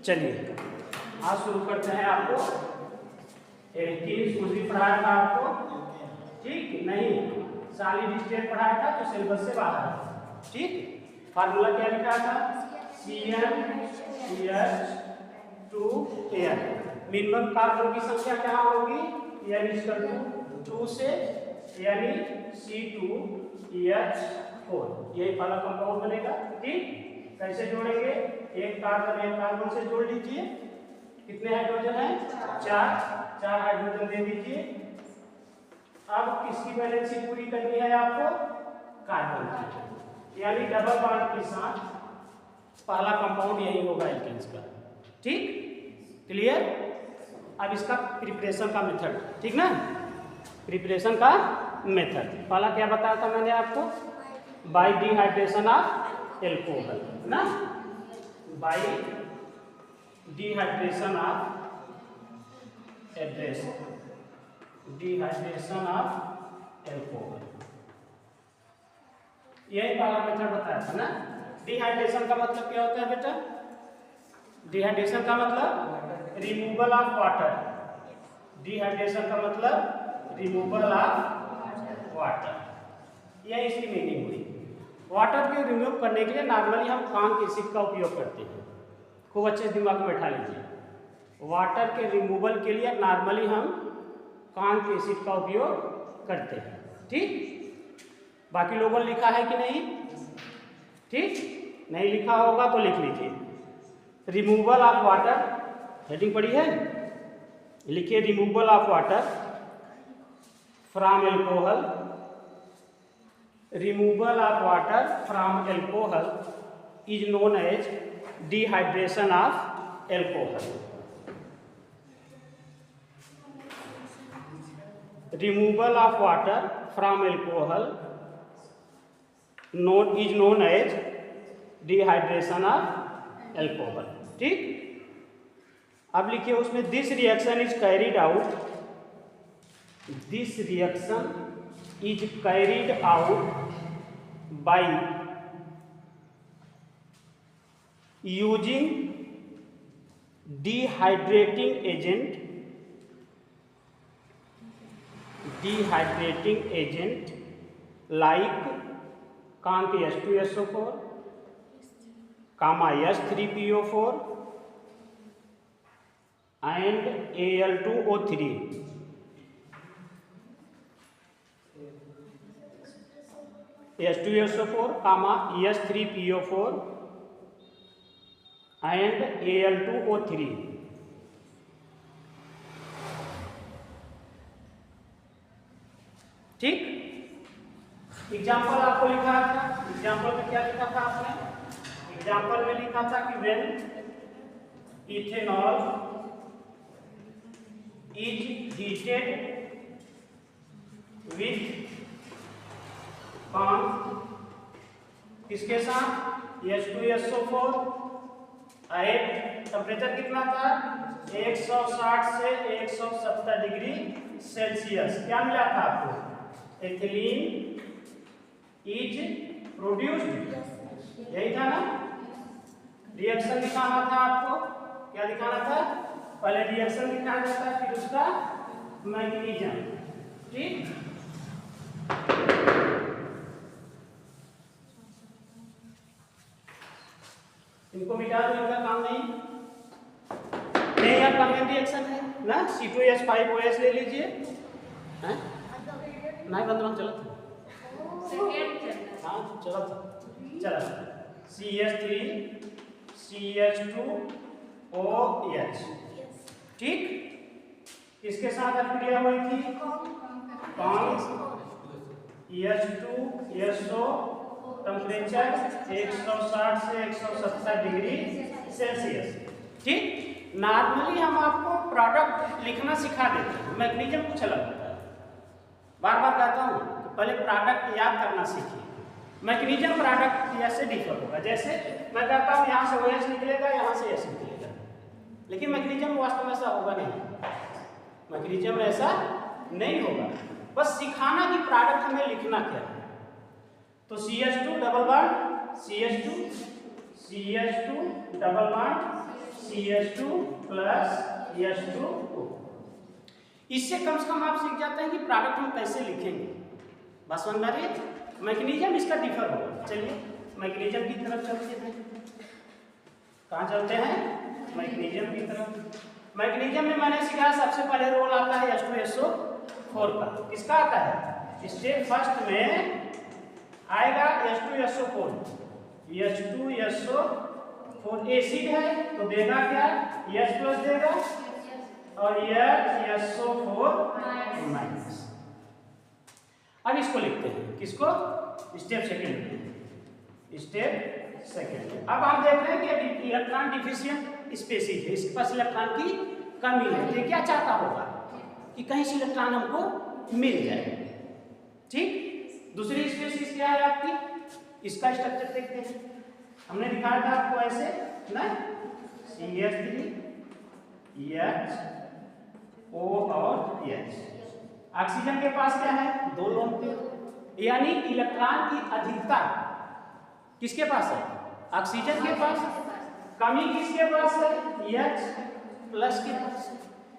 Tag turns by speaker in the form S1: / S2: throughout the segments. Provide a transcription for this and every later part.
S1: चलिए आज शुरू करते हैं। आपको एल्कीन्स कुछ भी पढ़ाया था आपको, ठीक नहीं? सॉलिड स्टेट पढ़ाया था तो सिलेबस से बाहर है, ठीक। फार्मूला क्या लिखा था? CnCH2n। मिनिमम कार्बन की संख्या क्या होगी? N=2 से यानी C2H4, यही वाला कंपाउंड बनेगा, ठीक। कैसे जोड़ेंगे? एक कार्बन से जोड़ लीजिए। कितने हाइड्रोजन है? 4 हाइड्रोजन दे दीजिए। अब किसकी वैलेंसी पूरी करनी है आपको? कार्बन की, यानी डबल बॉन्ड के साथ पहला कंपाउंड यही होगा एल्केन्स का, ठीक। क्लियर? अब इसका प्रिपरेशन का मेथड, ठीक ना? प्रिपरेशन का मेथड पहला क्या बताया था मैंने आपको? बाय डिहाइड्रेशन ऑफ एल्कोहल ना, बाय डिहाइड्रेशन ऑफ एल्कोहल, यही पहला मेथड बताया था ना। डिहाइड्रेशन का मतलब क्या होता है बेटा? डिहाइड्रेशन का मतलब रिमूवल ऑफ वाटर। डिहाइड्रेशन का मतलब रिमूवल ऑफ वाटर, यह इसकी मीनिंग हुई। वाटर को रिमूव करने के लिए नॉर्मली हम कांक एसिड का उपयोग करते हैं। खूब अच्छे दिमाग में बैठा लीजिए। वाटर के रिमूवल के लिए नॉर्मली हम कांक एसिड का उपयोग करते हैं, ठीक। बाकी लोगों ने लिखा है कि नहीं? ठीक, नहीं लिखा होगा तो लिख लीजिए। रिमूवल ऑफ वाटर, हेडिंग पड़ी है, लिखिए removal of water from alcohol. Removal of water from alcohol is known as dehydration of alcohol. Removal of water from alcohol is known as dehydration of alcohol, ठीक। अब लिखिए उसमें this reaction is carried out, this reaction is carried out by using dehydrating agent like conc H2SO4, H3PO4 and Al2O3। H2SO4, H3PO4 and Al2O3। ठीक। Example आपको लिखा था, example में क्या लिखा था आपने? एग्जाम्पल में लिखा था कि when ethanol is heated with conc, किसके साथ? H2SO4 एट टेम्परेचर कितना था? 160 से 170 डिग्री सेल्सियस। क्या मिला था आपको? एथिलीन इज प्रोड्यूस्ड, यही था ना। रिएक्शन दिखाना था आपको, क्या दिखाना था? पहले रिएक्शन दिखाया जाता है, फिर उसका मैकेनिज्म, ठीक। इनको मिटा दो, इनका काम नहीं यार। कॉमन रिएक्शन है ना, C2H5OH ले लीजिए, हैं? नहीं बंद चलो, हाँ चलो चलो। CH3CH2OH, ठीक। किसके साथ अभिक्रिया हुई थी? कांक H2SO, टेम्परेचर 160 से 170 डिग्री सेल्सियस, ठीक। नॉर्मली हम आपको प्रोडक्ट लिखना सिखा देते हैं, मैकेनिज्म कुछ अलग होता है। बार बार कहता हूँ पहले प्रोडक्ट याद करना सीखिए। मैकेनिज्म प्रोडक्ट से डिफर होगा। जैसे मैं कहता हूँ यहाँ से OH निकलेगा, यहाँ से S निकलेगा, लेकिन मैकेनिज्म वास्तव में ऐसा होगा नहीं। मैकेनिज्म ऐसा नहीं होगा, बस सिखाना कि प्रोडक्ट हमें लिखना क्या है। तो CH2 double bond CH2 double bond C CH2 plus H2O। इससे कम से कम आप सीख जाते हैं कि प्रोडक्ट हम कैसे लिखेंगे। बस समझ में आ रही है? मैकेनिज्म इसका डिफर होगा। चलिए मैकेनिज्म की तरफ चलते हैं। कहाँ चलते हैं? मैकेनिज्म की तरफ। मैकेनिज्म में मैंने सिखाया सबसे पहले रोल आता है H2SO4 का। किसका आता है? स्टेप फर्स्ट में आएगा H2SO4। H2SO4 एसिड है तो देगा क्या? H प्लस देगा और HSO4 माइनस। अब इसको लिखते हैं। किसको? स्टेप सेकेंड लिखते हैं। Step second. अब आप देख रहे हैं कि इलेक्ट्रॉन डिफिशिएंट स्पीशीज है, इसके पास इलेक्ट्रॉन की कमी है। तो क्या चाहता होगा कि कहीं से इलेक्ट्रॉन हमको मिल जाए। ठीक। दूसरी स्पीशीज क्या है आपकी? इसका स्ट्रक्चर देखते हैं। हमने दिखाया था आपको ऐसे ना, CH3 H O और H। ऑक्सीजन के पास क्या है? 2 लोन पेयर। यानी इलेक्ट्रॉन की अधिकता किसके पास है? ऑक्सीजन के पास। कमी किसके पास है? H प्लस के पास।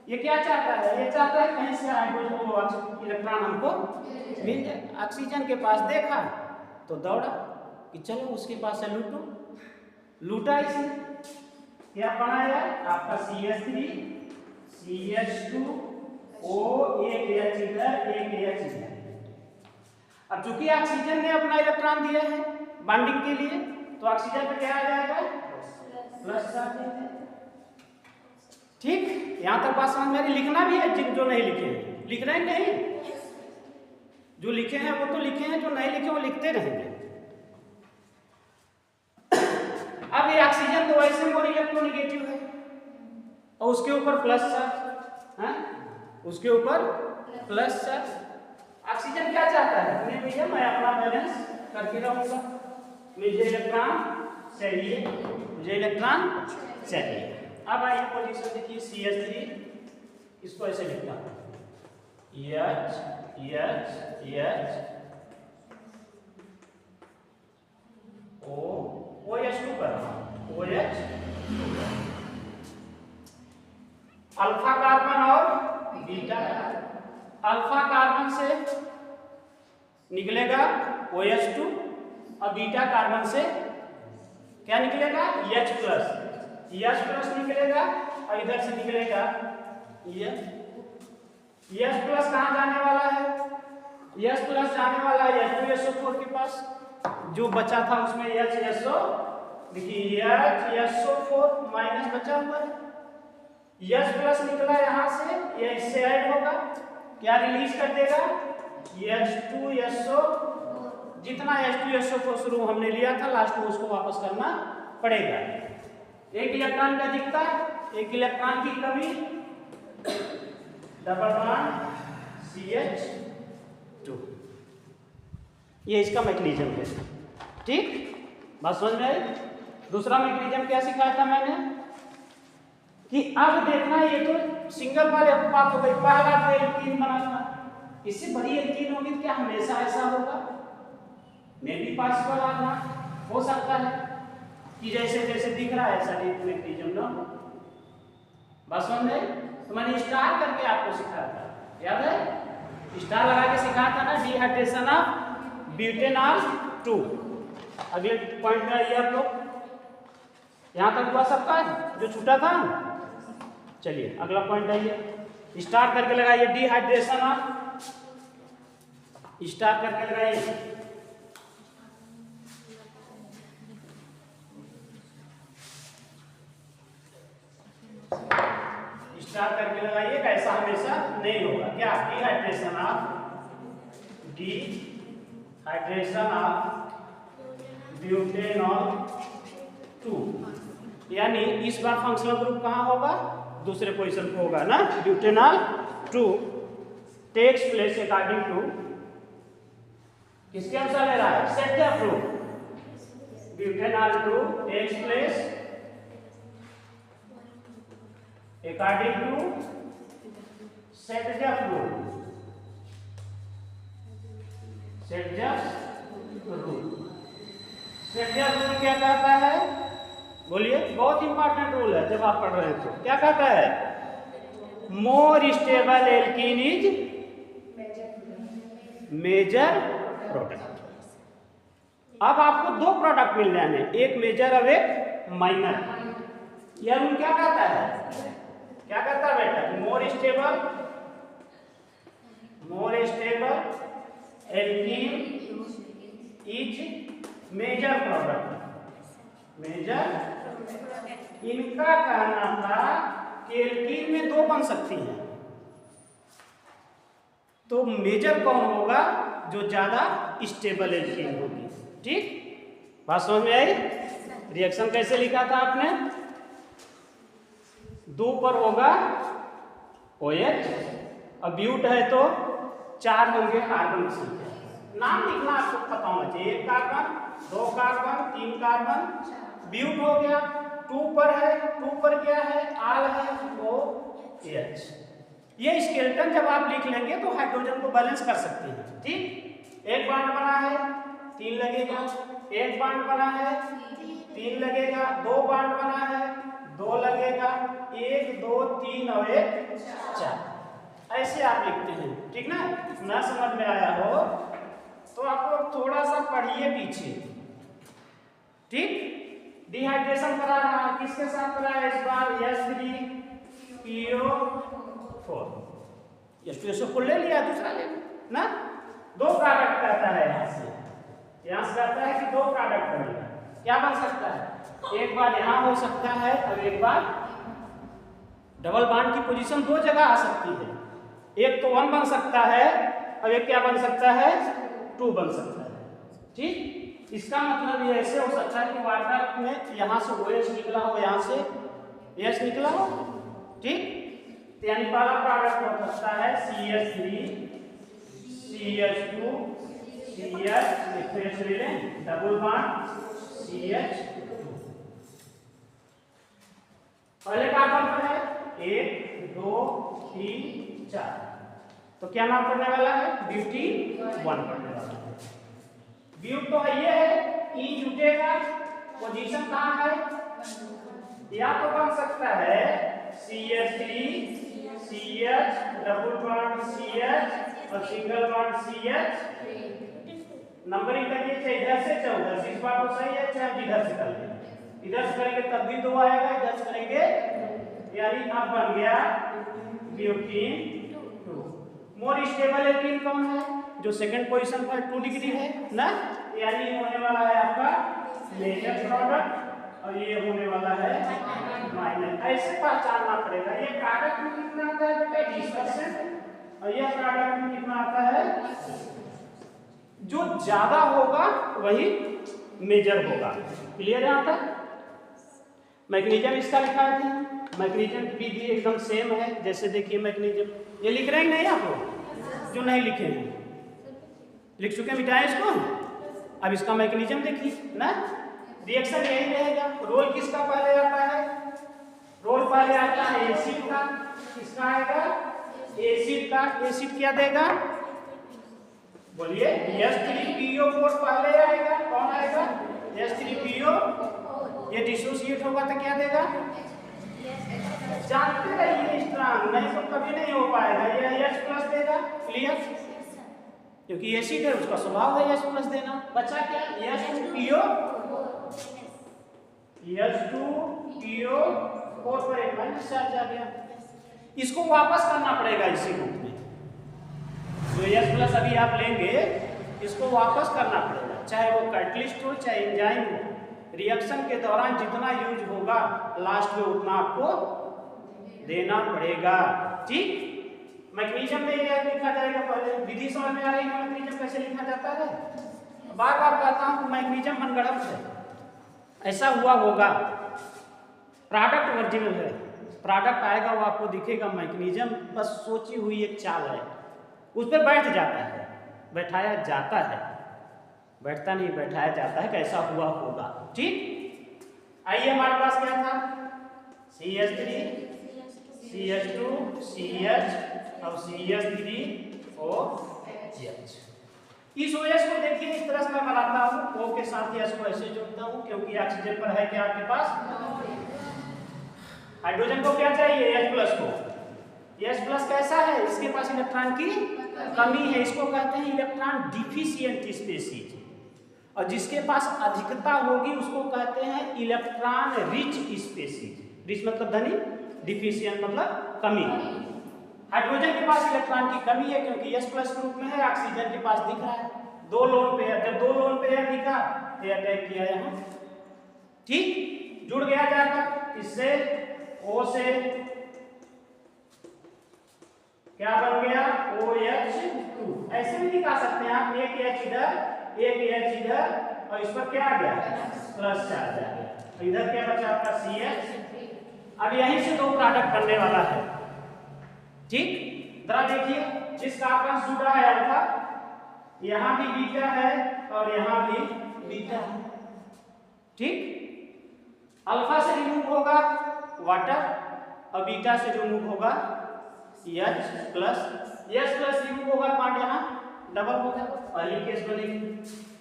S1: ये क्या चाहता है? ये चाहता है कहीं से हाइड्रोजन इलेक्ट्रॉन हमको मिल जाए। ऑक्सीजन के पास देखा तो दौड़ा कि चलो उसके पास है, लूटा इसने। क्या बनाया? आपका CH3 CH2O, एक H इधर एक H इधर। अब चूंकि ऑक्सीजन ने अपना इलेक्ट्रॉन दिया है बॉन्डिंग के लिए तो ऑक्सीजन पे क्या आ जाएगा? Plus charge. ठीक। यहां तक बात समझ में आ रही? लिखना भी है जो नहीं लिखे हैं। लिख रहे हैं नहीं? जो लिखे हैं वो तो लिखे हैं, जो नहीं लिखे वो लिखते रहेंगे। अब ये ऑक्सीजन तो वैसे मोर इलेक्ट्रोनेगेटिव है और उसके ऊपर प्लस चार्ज है, उसके ऊपर प्लस चार्ज। ऑक्सीजन क्या चाहता है? नहीं भैया मैं अपना बैलेंस करके रहूंगा, मुझे इलेक्ट्रॉन चाहिए, मुझे इलेक्ट्रॉन चाहिए। अब आइए पोजीशन देखिए CH3, इसको ऐसे लिखता हूं H OH2 कर रहा हूं, OH। अल्फा कार्बन और बीटा कार्बन। अल्फा कार्बन से निकलेगा OH2 और बीटा कार्बन से क्या निकलेगा? H plus. H प्लस निकलेगा और इधर से निकलेगा H प्लस। कहाँ जाने वाला है? H प्लस जाने वाला है H2SO4 के पास। जो बचा था उसमें HSO, देखिए HSO4 माइनस बचा हुआ है। H प्लस निकला यहाँ से, ये इससे ऐड होगा, क्या रिलीज कर देगा? H2SO। जितना H2SO4 शुरू हमने लिया था लास्ट में उसको वापस करना पड़ेगा। एक इलेक्ट्रॉन की अधिकता, एक इलेक्ट्रॉन की कमी, डबल बॉन्ड CH2। ये इसका मैकेनिज्म है। ठीक। बात समझ में आई? दूसरा मैकेनिज्म क्या सिखाया था मैंने कि अब देखना, ये तो सिंगल वाले बात हो गई। पहला तो एल्कीन बना था, इससे बड़ी एल्कीन होगी क्या हमेशा ऐसा होगा? मे भी पॉसिबल आना हो सकता है कि जैसे जैसे दिख रहा है ऐसा मैकेनिज्म ना हो। बस समझ में? तो मैंने स्टार करके आपको सिखाया था, याद है? स्टार लगा के सिखाया था ना, डिहाइड्रेशन ऑफ ब्यूटेनॉल 2। अगले पॉइंट में आइए आप लोग। यहां तक हुआ सबका जो छूटा था? चलिए अगला पॉइंट आइए। स्टार करके लगाइए डिहाइड्रेशन ऑफ, स्टार करके लगाइए स्टार करके लगाइए। ऐसा हमेशा नहीं होगा। क्या? Dehydration of butanol 2। यानी इस बार फंक्शनल ग्रुप कहाँ होगा? दूसरे पोजीशन पे होगा ना। Butanol 2 takes place according to, किसके अनुसार ले रहा है? Saytzeff group. Butanol 2 takes place according to Saytzeff rule. Saytzeff rule क्या कहता है? बोलिए, बहुत इंपॉर्टेंट रूल है जब आप पढ़ रहे हैं तो। क्या कहता है? More stable alkene is major product. अब आपको दो प्रोडक्ट मिल जाने, एक मेजर और एक माइनर। यह रूल क्या कहता है? क्या कहता है बेटा? More stable alkene is major product. Major, इनका कहना था कि एल्कीन में दो बन सकती हैं, तो मेजर कौन होगा? जो ज्यादा स्टेबल एल्कीन होगी। ठीक, बात समझ में आई? रिएक्शन कैसे लिखा था आपने? दो पर होगा OH, और ब्यूट है तो 4 होंगे कार्बन की संख्या। नाम लिखना आपको पता होना चाहिए। 1 कार्बन, 2 कार्बन, 3 कार्बन, ब्यूट हो गया। 2 पर है, 2 पर क्या है? आल है, OH। ये स्केलेटन जब आप लिख लेंगे तो हाइड्रोजन को बैलेंस कर सकते हैं। ठीक, एक बॉन्ड बना है 3 लगेगा, एक बॉन्ड बना है 3 लगेगा, 2 बॉन्ड बना है 2 लगेगा, 1 2 3 और 1 4। ऐसे आप लिखते हैं। ठीक ना? ना समझ में आया हो तो आप लोग थोड़ा सा पढ़िए पीछे। ठीक, डिहाइड्रेशन करा रहा है, किसके साथ करा है इस बार? H3PO4। H2SO4 ले लिया, दूसरा ले ना। 2 प्रोडक्ट कहता है यहाँ से कहता है कि 2 प्रोडक्ट बनेगा। क्या बन सकता है? एक बार यहाँ हो सकता है और एक बार डबल बॉन्ड की पोजीशन 2 जगह आ सकती है। एक तो 1 बन सकता है और एक क्या बन सकता है? 2 बन सकता है। ठीक, इसका मतलब ये ऐसे हो सकता है कि वाटर में यहाँ से OH निकला हो, यहाँ से H निकला हो। ठीक, तो यानी पहला प्रोडक्ट हो सकता है CH3 CH2 CH, double bond CH2। पहले कार्बन पर है 1 2 3 4, तो क्या नाम पड़ने वाला है? ब्यूटीन 1 पड़ने वाला है। ब्यूट तो ये है, E जुटेगा, पोजीशन कहाँ है? या तो बन सकता है CH3 CH, double bond CH और सिंगल बॉन्ड CH। नंबरिंग करिए, चाहे इधर से 14, इस बार तो सही है, चाहे इधर से कर लें। इधर से करेंगे तब भी 2 आएगा, इधर से करेंगे, यानी अब बन गया ब्यूटीन 2। मोर स्टेबल एल्कीन कौन है? जो सेकंड पोजीशन पर 2 डिग्री है ना, यानी होने वाला है आपका मेजर प्रोडक्ट और ये होने वाला है माइनर। ऐसे पहचानना पड़ेगा। ये प्रोडक्ट में कितना आता है बेटा? 20%, और ये प्रोडक्ट में कितना आता है? जो ज्यादा होगा वही मेजर होगा। क्लियर है यहाँ तक? मैग्नीशियम इसका लिखा है, मैग्नीशियम की भी एकदम सेम है। जैसे देखिए मैग्नीशियम, ये लिख रहे हैं नहीं आप लोग? जो नहीं लिखे हैं लिख चुके, मिटाएं इसको। अब इसका मैग्नीशियम देखिए ना, रिएक्शन यही रहेगा। रोल किसका पहले आता है? रोल पहले आता है एसिड का। किसका आएगा? एसिड का। एसिड क्या देगा? बोलिए, H3PO4 पहले आएगा। कौन आएगा? H3PO। ये डिसोसिएट होगा तो क्या देगा? जानते रहिए स्ट्रांग, नहीं तो कभी नहीं हो पाएगा। ये H+ देगा। क्लियर? क्योंकि एसिड है, उसका स्वभाव है H+ देना। बचा क्या? H2PO4 पर एक माइनस चार्ज आ गया। इसको वापस करना पड़ेगा इसी रूप में। जो H+ अभी आप लेंगे, इसको वापस करना पड़ेगा, चाहे वो कैटलिस्ट हो चाहे एंजाइम हो। रिएक्शन के दौरान जितना यूज होगा लास्ट में उतना आपको देना पड़ेगा। ठीक, मैग्नीशियम में ये लिखा जाएगा। पहले विधि समझ में आ रही है मैग्नीशियम कैसे लिखा जाता है? बार बार कहता हूँ मैग्नीशियम मनगढ़ंत है, ऐसा हुआ होगा। प्रोडक्ट ओरिजिनल है, प्रोडक्ट आएगा वो आपको दिखेगा मैग्नीशियम, बस सोची हुई एक चाल है, उस पर बैठ जाता है, बैठाया जाता है, बैठता नहीं बैठाया जाता है। कैसा हुआ होगा। ठीक, आइए हमारे पास क्या था? CH3 CH2 CH और CH3OH। इस OH को देखिए इस तरह से मैं बनाता हूँ, O के साथ H को ऐसे जोड़ता हूँ क्योंकि ऑक्सीजन पर है क्या आपके पास, हाइड्रोजन को क्या चाहिए, H+ को। H+ कैसा है, इसके पास इलेक्ट्रॉन की कमी है, इसको कहते हैं इलेक्ट्रॉन डिफिशिएंट स्पीशीज। और जिसके पास अधिकता होगी उसको कहते हैं इलेक्ट्रॉन रिच स्पीशीज। रिच मतलब धनी, डिफिशिएंट मतलब कमी। हाइड्रोजन के पास इलेक्ट्रॉन की कमी है क्योंकि H+ ग्रुप में है, ऑक्सीजन के पास दिख रहा है 2 लोन पेयर। जब 2 लोन पेयर दिखा तो अटैक किया यहाँ, ठीक, जुड़ गया जाकर इससे O से क्या बन गया, OH2। ऐसे भी दिखा सकते हैं आप, एक H इधर एक H इधर और इस पर क्या आ गया, प्लस चार्ज आ गया। इधर क्या बचा आपका CH। अब यहीं से 2 प्रोडक्ट बनने वाला है, ठीक। जरा देखिए, जिस कार्बन जुड़ा है अल्फा, यहां भी बीटा है और यहां भी बीटा है, ठीक। अल्फा से रिमूव होगा वाटर और बीटा से रिमूव होगा H+। H+ रिमूव होगा, पॉइंट यहां डबल होगा। पहली केस बनेगी,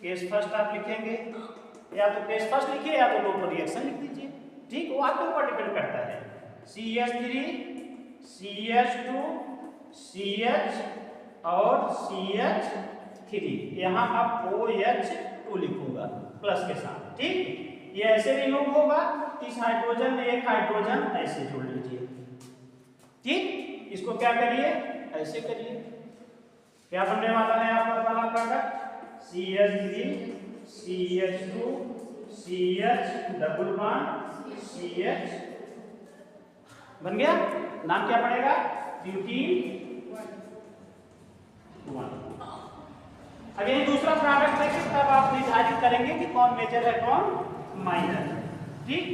S1: केस फर्स्ट आप लिखेंगे, या तो केस फर्स्ट लिखिए या तो 2 रिएक्शन लिख दीजिए, ठीक। वो आपके ऊपर डिपेंड करता है। CH3 CH2 CH और CH3, यहाँ आप OH2 लिखूंगा प्लस के साथ, ठीक। ये ऐसे रिमूव होगा, इस हाइड्रोजन में एक हाइड्रोजन ऐसे जोड़ लीजिए, ठीक। इसको क्या करिए, ऐसे करिए, क्या बनने वाला है आपका पहला product, CH3 CH2 CH double bond CH बन गया। नाम क्या पड़ेगा, ब्यूटीन 1। अब ये दूसरा प्रोडक्ट है कि तब आप निर्धारित करेंगे कि कौन मेजर है कौन माइनर है, ठीक।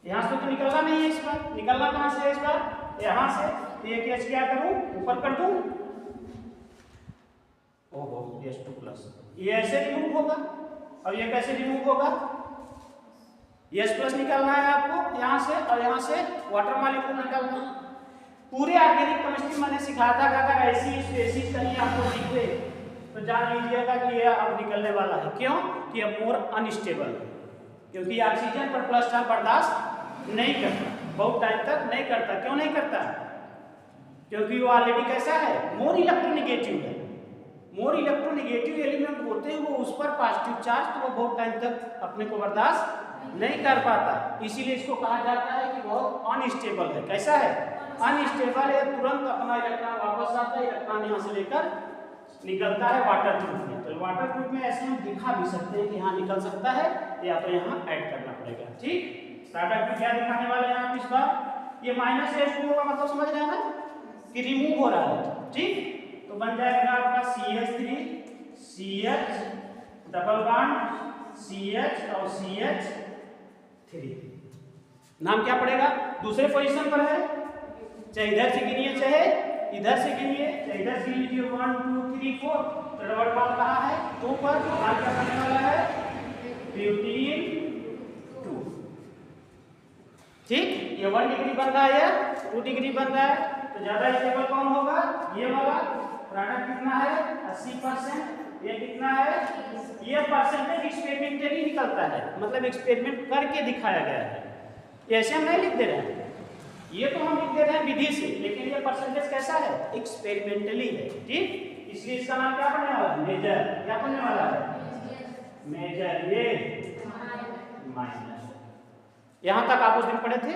S1: यहां से तो निकलना नहीं है इस बार, निकलना कहां से है इस बार, यहां से। तो ये केस क्या करूं, ऊपर कर दूं, ओहो H2+, ये ऐसे रिमूव होगा। अब ये कैसे रिमूव होगा, H+ निकालना है आपको यहां से और यहां से वाटर मॉलिक्यूल निकालना है। पूरे ऑर्गेनिक केमिस्ट्री मैंने सिखाया था कि अगर ऐसी स्पेसीज कहीं आपको दिखे तो जान लीजिएगा कि ये अब निकलने वाला है। क्यों कि ये मोर अनस्टेबल है, क्योंकि ऑक्सीजन पर प्लस चार्ज बर्दाश्त नहीं करता, बहुत टाइम तक नहीं करता। क्यों नहीं करता, क्योंकि वो ऑलरेडी कैसा है, मोर इलेक्ट्रोनेगेटिव है। मोर इलेक्ट्रोनेगेटिव एलिमेंट होते हैं वो उस पर पॉजिटिव चार्ज, तो वो बहुत टाइम तक अपने को बर्दाश्त नहीं कर पाता, इसीलिए इसको कहा जाता है कि बहुत अनस्टेबल है। कैसा है, अनस्टेबल है, तुरंत अपना इलेक्ट्रॉन वापस आता है, इलेक्ट्रॉन यहाँ से लेकर निकलता है वाटर प्रूफ में। तो वाटर प्रूफ में ऐसे हम दिखा भी सकते हैं कि यहाँ निकल सकता है या तो यहाँ ऐड करना पड़ेगा, ठीक। स्टार्टअप में क्या दिखाने वाले हैं आप इस बार, ये -H2 का मतलब समझ रहे हैं ना कि रिमूव हो रहा है, ठीक। तो बन जाएगा आपका CH3 CH double bond CH और CH3। नाम क्या पड़ेगा, दूसरे पोजीशन पर है, चाहे इधर से गिनिए चाहे इधर से गिनिए, चाहे इधर से गिनिए 1 2 3 4। तो डबल बॉन्ड कहाँ है, 2 पर। नाम क्या बनने वाला है, ब्यूटीन 2, ठीक। ये 1 डिग्री बन रहा है, 2 डिग्री बन रहा है, तो ज्यादा स्टेबल कौन होगा, ये वाला। प्रोडक्ट कितना है 80%, ये कितना है, ये परसेंटेज एक्सपेरिमेंटली निकलता है, मतलब एक्सपेरिमेंट करके दिखाया गया है। ऐसे हम नहीं लिख दे रहे हैं, ये तो हम लिख दे रहे हैं विधि से, लेकिन ये परसेंटेज कैसा है, एक्सपेरिमेंटली है, ठीक। इसलिए इसका नाम क्या बनने वाला है, मेजर। क्या बनने वाला है, मेजर। ये माइनस। यहां तक आप उस दिन पढ़े थे।